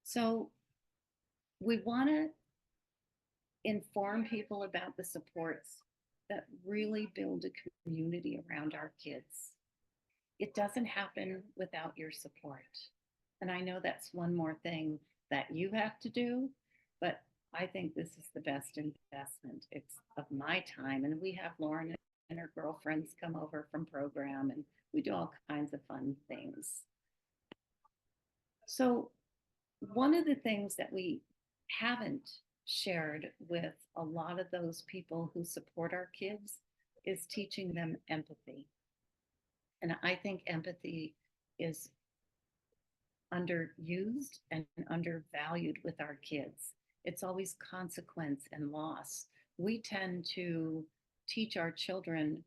So we want to inform people about the supports that really build a community around our kids. It doesn't happen without your support. And I know that's one more thing that you have to do, but I think this is the best investment. It's of my time. And we have Lauren and her girlfriends come over from program, and we do all kinds of fun things. So one of the things that we haven't shared with a lot of those people who support our kids is teaching them empathy. And I think empathy is underused and undervalued with our kids. It's always consequence and loss. We tend to teach our children,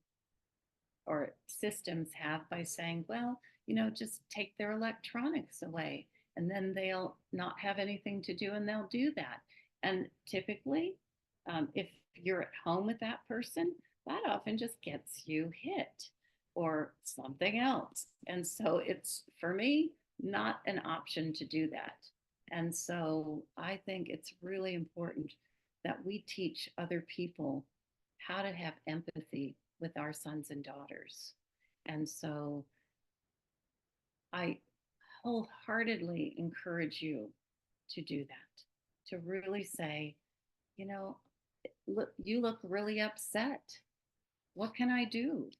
or systems have, by saying, well, you know, just take their electronics away and then they'll not have anything to do and they'll do that. And typically, if you're at home with that person, that often just gets you hit or something else. And so it's, for me, not an option to do that. And so I think it's really important that we teach other people how to have empathy with our sons and daughters. And so I wholeheartedly encourage you to do that, to really say, you know, look, you look really upset. What can I do?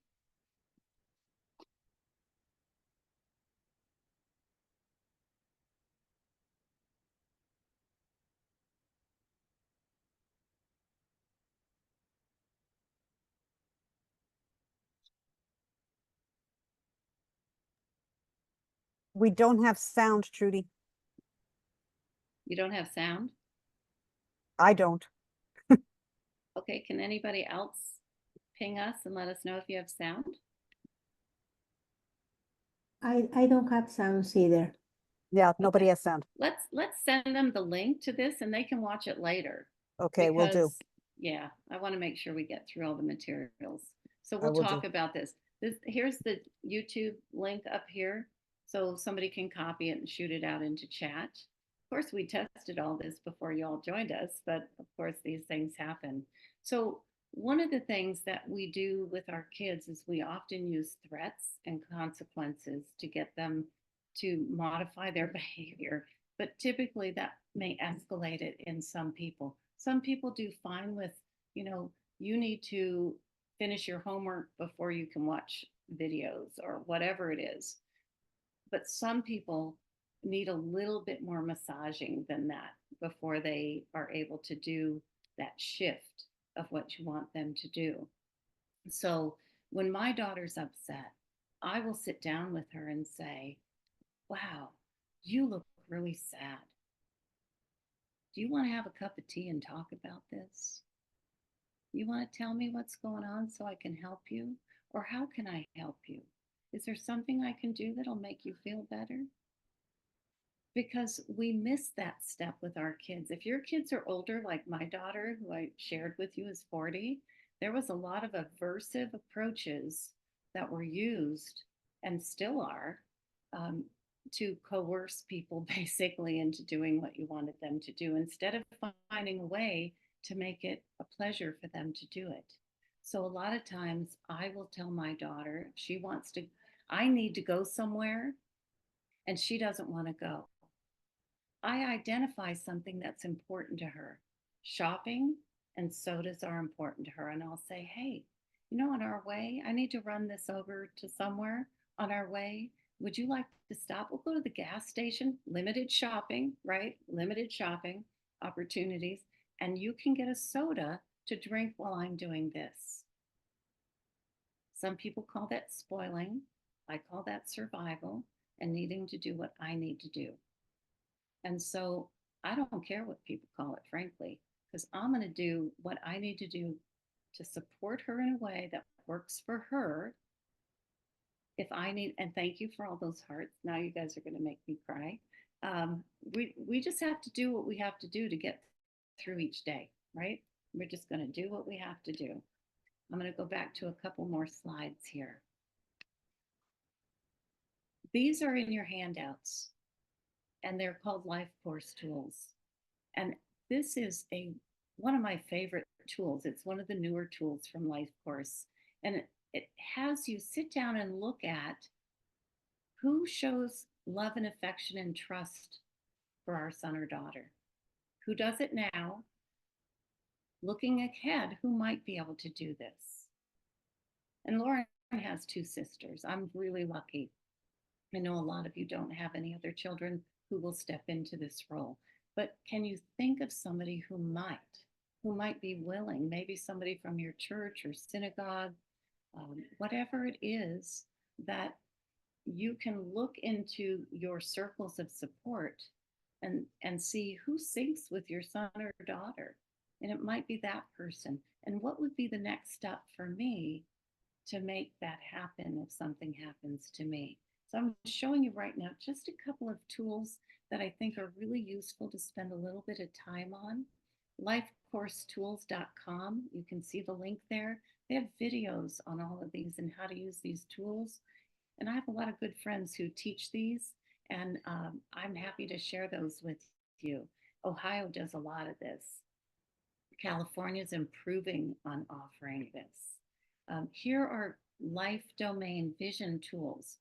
We don't have sound, Trudy. You don't have sound? I don't. Okay, can anybody else ping us and let us know if you have sound? I don't have sounds either. Yeah, nobody Okay. has sound. Let's send them the link to this and they can watch it later. Okay, will do. Because, yeah, I want to make sure we get through all the materials. So I we'll will talk do. about this. Here's the YouTube link up here. So somebody can copy it and shoot it out into chat. Of course, we tested all this before you all joined us, but of course, these things happen. So one of the things that we do with our kids is we often use threats and consequences to get them to modify their behavior, but typically that may escalate it in some people. Some people do fine with, you need to finish your homework before you can watch videos or whatever it is. But some people need a little bit more massaging than that before they are able to do that shift of what you want them to do. So when my daughter's upset, I will sit down with her and say, wow, you look really sad. Do you want to have a cup of tea and talk about this? You want to tell me what's going on so I can help you? Or how can I help you? Is there something I can do that'll make you feel better? Because we miss that step with our kids. If your kids are older, like my daughter, who I shared with you is 40, there was a lot of aversive approaches that were used and still are, um, to coerce people basically into doing what you wanted them to do instead of finding a way to make it a pleasure for them to do it. So a lot of times I will tell my daughter if she wants to, I need to go somewhere and she doesn't want to go. I identify something that's important to her. Shopping and sodas are important to her. And I'll say, hey, on our way, I need to run this over to somewhere. On our way, would you like to stop? We'll go to the gas station, limited shopping, right? Limited shopping opportunities. And you can get a soda to drink while I'm doing this. Some people call that spoiling. I call that survival and needing to do what I need to do. And so I don't care what people call it, frankly, because I'm going to do what I need to do to support her in a way that works for her. If I need, and thank you for all those hearts. Now you guys are going to make me cry. We just have to do what we have to do to get through each day, right? We're just going to do what we have to do. I'm going to go back to a couple more slides here. These are in your handouts, and they're called life course tools. And this is one of my favorite tools. It's one of the newer tools from Life Course. And it has you sit down and look at who shows love and affection and trust for our son or daughter. Who does it now? Looking ahead, who might be able to do this? And Lauren has 2 sisters. I'm really lucky. I know a lot of you don't have any other children who will step into this role. But can you think of somebody who might be willing, maybe somebody from your church or synagogue, whatever it is, that you can look into your circles of support and see who syncs with your son or daughter. And it might be that person. And what would be the next step for me to make that happen if something happens to me? So I'm showing you right now just a couple of tools that I think are really useful to spend a little bit of time on. Lifecoursetools.com. You can see the link there. They have videos on all of these and how to use these tools. And I have a lot of good friends who teach these, and I'm happy to share those with you. Ohio does a lot of this. California is improving on offering this. Here are life domain vision tools.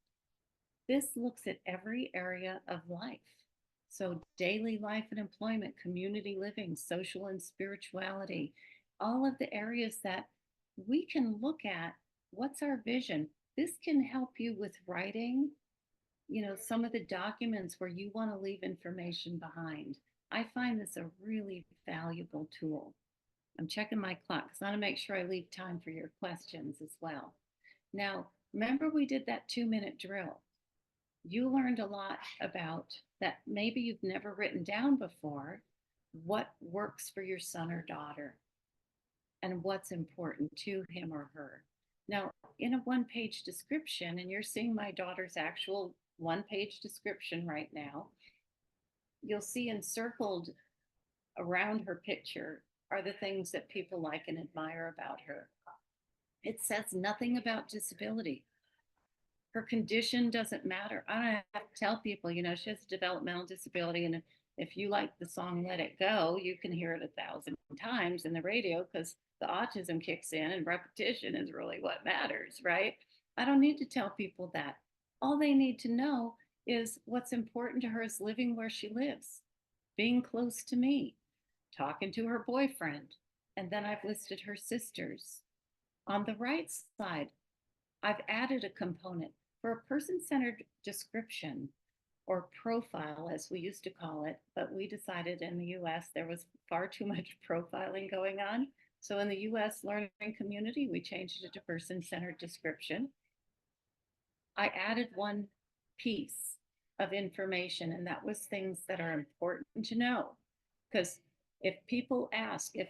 This looks at every area of life. So daily life and employment, community living, social and spirituality, all of the areas that we can look at. What's our vision? This can help you with writing, some of the documents where you want to leave information behind. I find this a really valuable tool. I'm checking my clock because I want to make sure I leave time for your questions as well. Now, remember we did that 2-minute drill. You learned a lot about that maybe you've never written down before, what works for your son or daughter and what's important to him or her. Now, in a 1-page description, and you're seeing my daughter's actual 1-page description right now, you'll see encircled around her picture are the things that people like and admire about her. It says nothing about disability. Her condition doesn't matter. I don't have to tell people, you know, she has a developmental disability. And if you like the song Let It Go, you can hear it 1,000 times in the radio because the autism kicks in and repetition is really what matters, right? I don't need to tell people that. All they need to know is what's important to her is living where she lives, being close to me, talking to her boyfriend. And then I've listed her sisters. On the right side, I've added a component for a person-centered description or profile, as we used to call it, but we decided in the US there was far too much profiling going on. So in the US learning community, we changed it to person-centered description. I added one piece of information, and that was things that are important to know. Because if people ask, if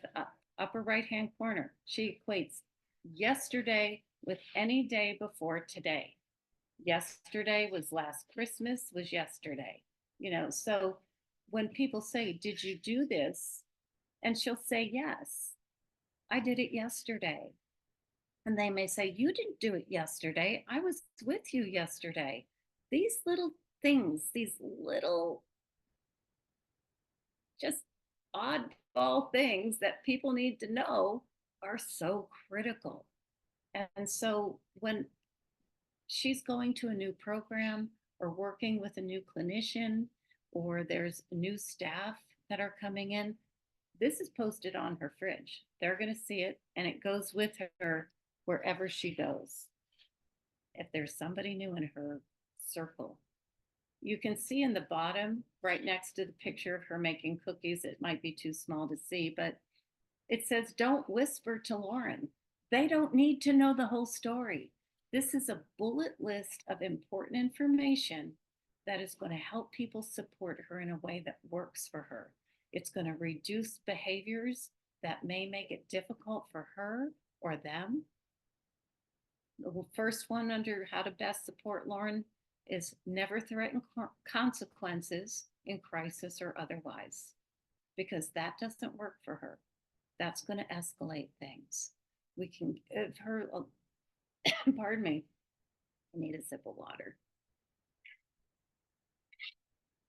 upper right-hand corner, she equates yesterday with any day before today. Yesterday was last Christmas, was yesterday, you know. So when people say, did you do this? And she'll say, yes, I did it yesterday. And they may say, you didn't do it yesterday. I was with you yesterday. These little things, these little just oddball things that people need to know are so critical. And so when she's going to a new program or working with a new clinician, or there's new staff that are coming in, this is posted on her fridge. They're going to see it, and it goes with her wherever she goes. If there's somebody new in her circle, you can see in the bottom, right next to the picture of her making cookies, it might be too small to see, but it says, don't whisper to Lauren. They don't need to know the whole story. This is a bullet list of important information that is going to help people support her in a way that works for her. It's going to reduce behaviors that may make it difficult for her or them. The first one under how to best support Lauren is never threaten consequences in crisis or otherwise, because that doesn't work for her. That's going to escalate things. We can give her, pardon me, I need a sip of water.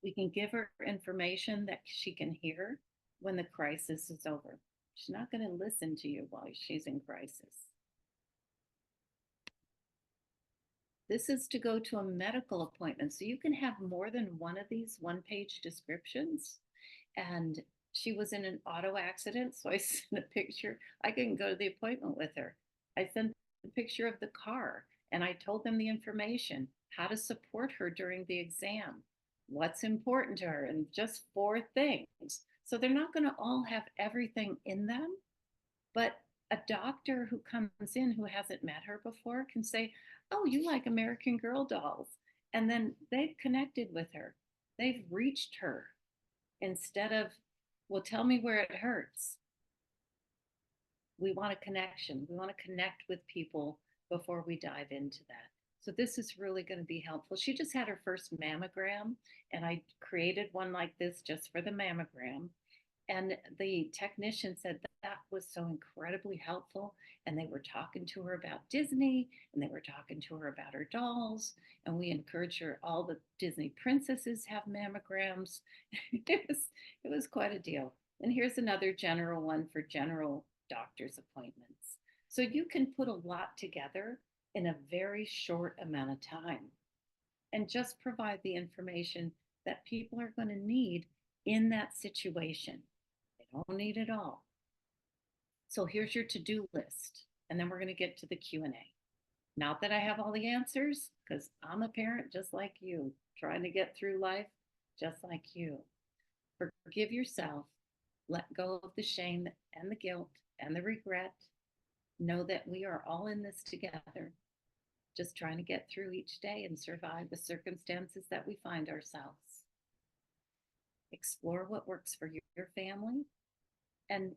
We can give her information that she can hear when the crisis is over. She's not going to listen to you while she's in crisis. This is to go to a medical appointment. So you can have more than one of these one-page descriptions. And she was in an auto accident, so I sent a picture. I couldn't go to the appointment with her. I sent a picture of the car, and I told them the information, how to support her during the exam, what's important to her, and just 4 things. So they're not going to all have everything in them, but a doctor who comes in who hasn't met her before can say, oh, you like American Girl dolls. And then they've connected with her. They've reached her instead of, well, tell me where it hurts. We want a connection. We want to connect with people before we dive into that. So this is really going to be helpful. She just had her first mammogram, and I created one like this just for the mammogram. And the technician said that was so incredibly helpful. And they were talking to her about Disney, and they were talking to her about her dolls. And we encourage her, all the Disney princesses have mammograms. it was quite a deal. And here's another general one for general doctor's appointments. So you can put a lot together in a very short amount of time and just provide the information that people are going to need in that situation. They don't need it all. So here's your to-do list, and then we're going to get to the Q&A. Not that I have all the answers, because I'm a parent just like you, trying to get through life just like you. Forgive yourself, let go of the shame and the guilt and the regret. Know that we are all in this together, just trying to get through each day and survive the circumstances that we find ourselves. Explore what works for your family and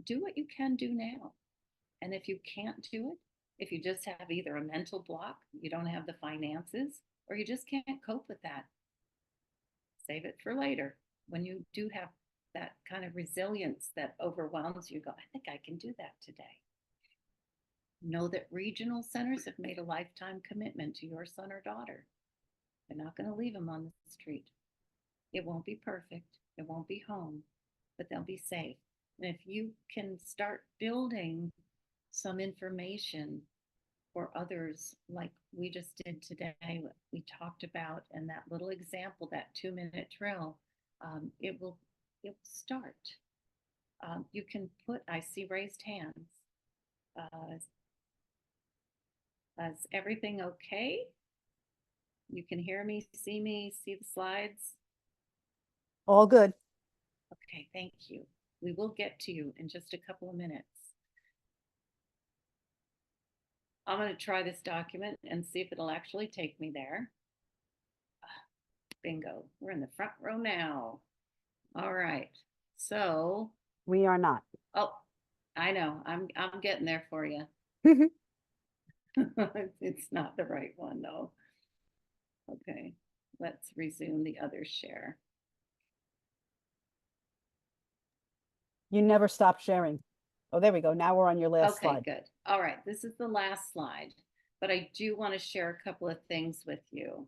do what you can do now. And if you can't do it, if you just have either a mental block, you don't have the finances, or you just can't cope with that, save it for later. when you do have that kind of resilience that overwhelms you, go, I think I can do that today. Know that regional centers have made a lifetime commitment to your son or daughter. They're not going to leave them on the street. It won't be perfect. It won't be home, but they'll be safe. And if you can start building some information for others, like we just did today, what we talked about, and that little example, that 2-minute drill, it will start. You can put, I see raised hands. Is everything okay? You can hear me, see the slides? All good. Okay, thank you. We will get to you in just a couple of minutes. I'm going to try this document and see if it'll actually take me there. Bingo. We're in the front row now. All right. So, We are not. oh, I know. I'm getting there for you. It's not the right one though. Okay. Let's resume the other share. You never stop sharing. Oh, there we go. Now we're on your last Okay, slide. good. All right, this is the last slide, but I do want to share a couple of things with you.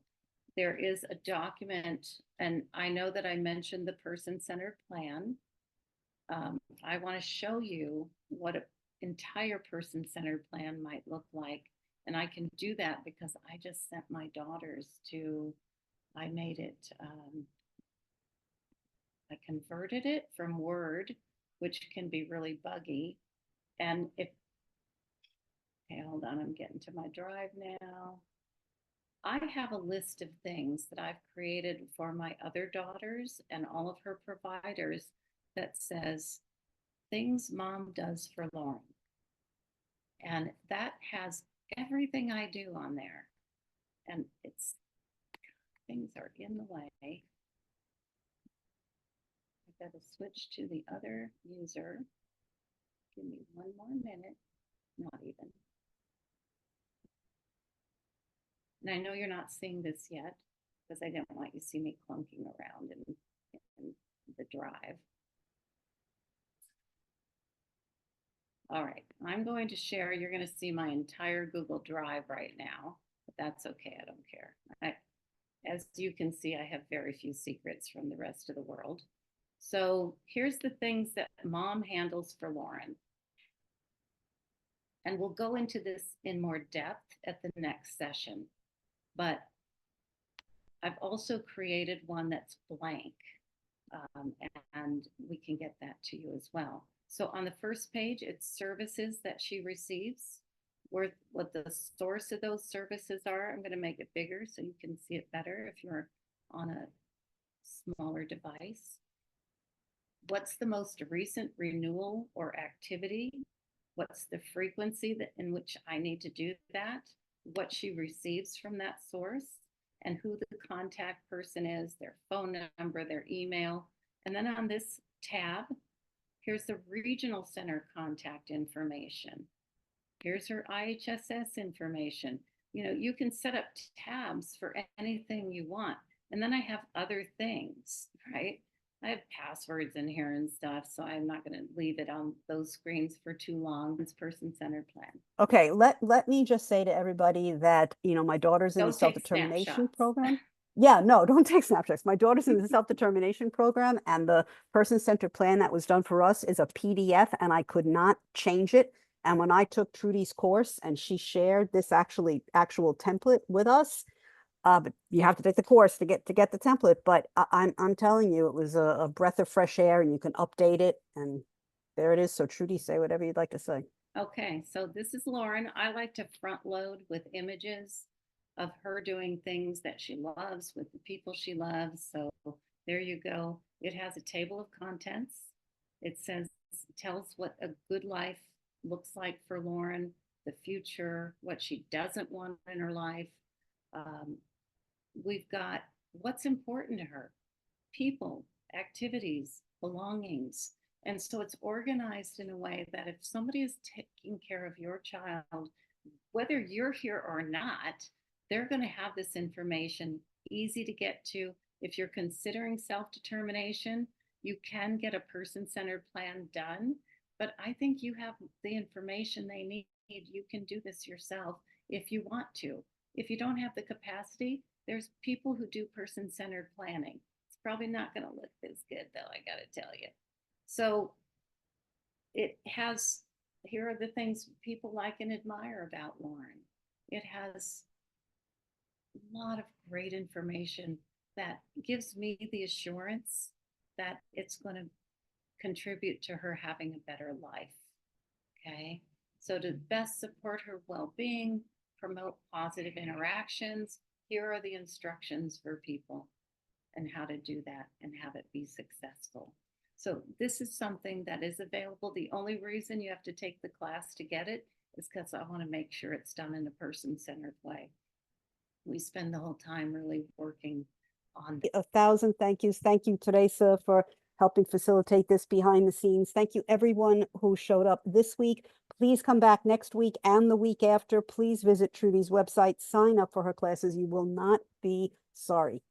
There is a document, and I know that I mentioned the person-centered plan. I want to show you what an entire person-centered plan might look like. And I can do that because I just sent my daughters to, I made it, I converted it from Word, which can be really buggy. And if, okay, hold on, I'm getting to my drive now. I have a list of things that I've created for my other daughters and all of her providers that says things mom does for Lauren. And that has everything I do on there. And it's, things are in the way. I've got to switch to the other user. Give me one more minute, not even. And I know you're not seeing this yet because I didn't want you to see me clunking around in the drive. All right, I'm going to share. You're going to see my entire Google Drive right now, but that's okay. I don't care. As you can see, I have very few secrets from the rest of the world. So here's the things that mom handles for Lauren. And we'll go into this in more depth at the next session. But I've also created one that's blank, and we can get that to you as well. So on the first page, it's services that she receives, what the source of those services are. I'm going to make it bigger so you can see it better if you're on a smaller device. What's the most recent renewal or activity? What's the frequency in which I need to do that? What she receives from that source, and who the contact person is, their phone number, their email. And then on this tab, here's the regional center contact information. Here's her IHSS information. You know, you can set up tabs for anything you want. And then I have other things, right? I have passwords in here and stuff, so I'm not going to leave it on those screens for too long. It's person-centered plan. Okay, let me just say to everybody that, my daughter's in the Don't take self-determination snapshots. program. Yeah, no, don't take snapshots. My daughter's in the self-determination program, and the person-centered plan that was done for us is a PDF, and I could not change it. And when I took Trudy's course and she shared this actual template with us, but you have to take the course to get the template. But I'm telling you, it was a breath of fresh air, and you can update it, and there it is. So Trudy, say whatever you'd like to say. Okay, so this is Lauren. I like to front load with images of her doing things that she loves with the people she loves. So there you go. It has a table of contents. It tells what a good life looks like for Lauren, the future, what she doesn't want in her life. We've got what's important to her, people, activities, belongings. And so it's organized in a way that if somebody is taking care of your child, whether you're here or not, they're going to have this information easy to get to. If you're considering self-determination, you can get a person-centered plan done, but I think you have the information they need. You can do this yourself if you want to. If you don't have the capacity, there's people who do person-centered planning. It's probably not going to look as good, though, I got to tell you. So it has, here are the things people like and admire about Lauren. It has a lot of great information that gives me the assurance that it's going to contribute to her having a better life. Okay. So to best support her well-being, promote positive interactions, here are the instructions for people and how to do that and have it be successful. So this is something that is available. The only reason you have to take the class to get it is because I want to make sure it's done in a person-centered way. We spend the whole time really working on that. 1,000 thank yous. Thank you, Teresa, for helping facilitate this behind the scenes. Thank you, everyone who showed up this week. Please come back next week and the week after. Please visit Trudy's website, sign up for her classes. You will not be sorry.